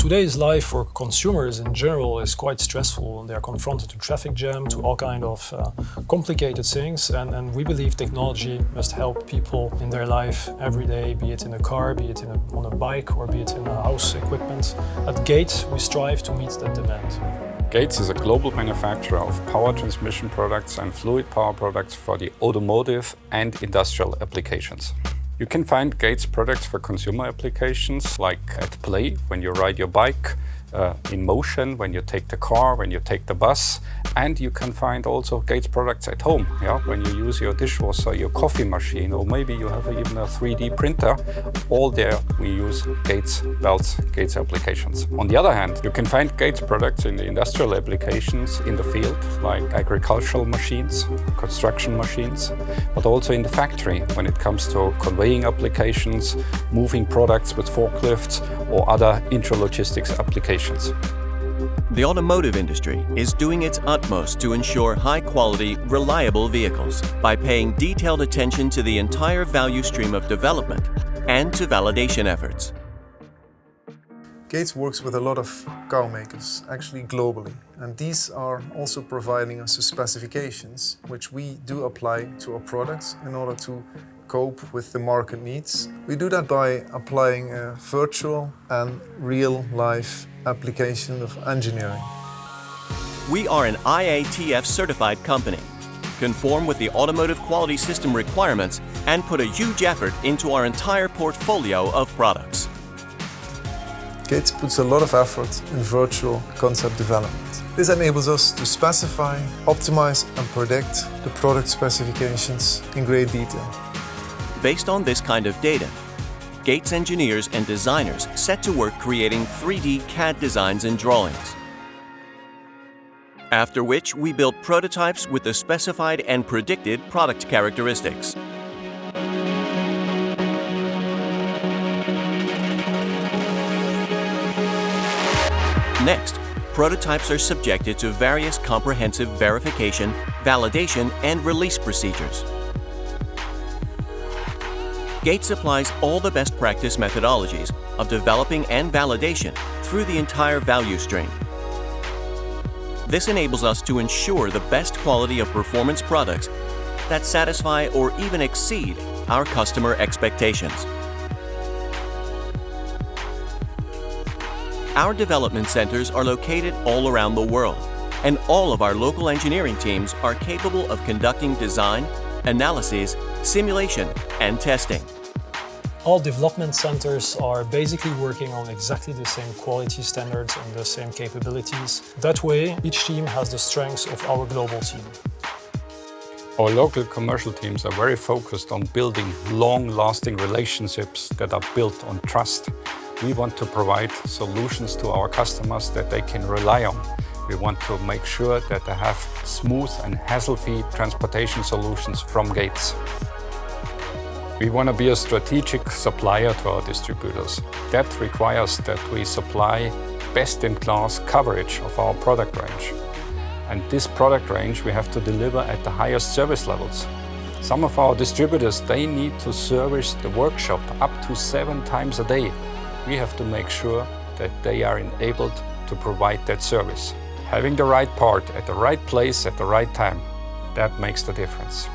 Today's life for consumers in general is quite stressful. They are confronted to traffic jam, to all kind of complicated things, and we believe technology must help people in their life every day, be it in a car, be it on a bike, or be it in a house equipment. At Gates, we strive to meet that demand. Gates is a global manufacturer of power transmission products and fluid power products for the automotive and industrial applications. You can find Gates products for consumer applications like at play, when you ride your bike, in motion, when you take the car, when you take the bus, and you can find also Gates products at home, when you use your dishwasher, your coffee machine, or maybe you have even a 3D printer. All there we use Gates belts, Gates applications. On the other hand, you can find Gates products in the industrial applications in the field, like agricultural machines, construction machines, but also in the factory when it comes to conveying applications, moving products with forklifts, or other intralogistics applications. The automotive industry is doing its utmost to ensure high-quality, reliable vehicles by paying detailed attention to the entire value stream of development and to validation efforts. Gates works with a lot of car makers, actually globally, and these are also providing us with specifications which we do apply to our products in order to cope with the market needs. We do that by applying a virtual and real-life application of engineering. We are an IATF certified company, conform with the automotive quality system requirements, and put a huge effort into our entire portfolio of products. Gates puts a lot of effort in virtual concept development. This enables us to specify, optimize and predict the product specifications in great detail. Based on this kind of data, Gates engineers and designers set to work creating 3D CAD designs and drawings. After which we built prototypes with the specified and predicted product characteristics. Next, prototypes are subjected to various comprehensive verification, validation, and release procedures. Gates applies all the best practice methodologies of developing and validation through the entire value stream. This enables us to ensure the best quality of performance products that satisfy or even exceed our customer expectations. Our development centers are located all around the world, and all of our local engineering teams are capable of conducting design, analyses, simulation, and testing. All development centers are basically working on exactly the same quality standards and the same capabilities. That way, each team has the strengths of our global team. Our local commercial teams are very focused on building long-lasting relationships that are built on trust. We want to provide solutions to our customers that they can rely on. We want to make sure that they have smooth and hassle-free transportation solutions from Gates. We want to be a strategic supplier to our distributors. That requires that we supply best-in-class coverage of our product range. And this product range we have to deliver at the highest service levels. Some of our distributors, they need to service the workshop up to 7 times a day. We have to make sure that they are enabled to provide that service. Having the right part at the right place at the right time, that makes the difference.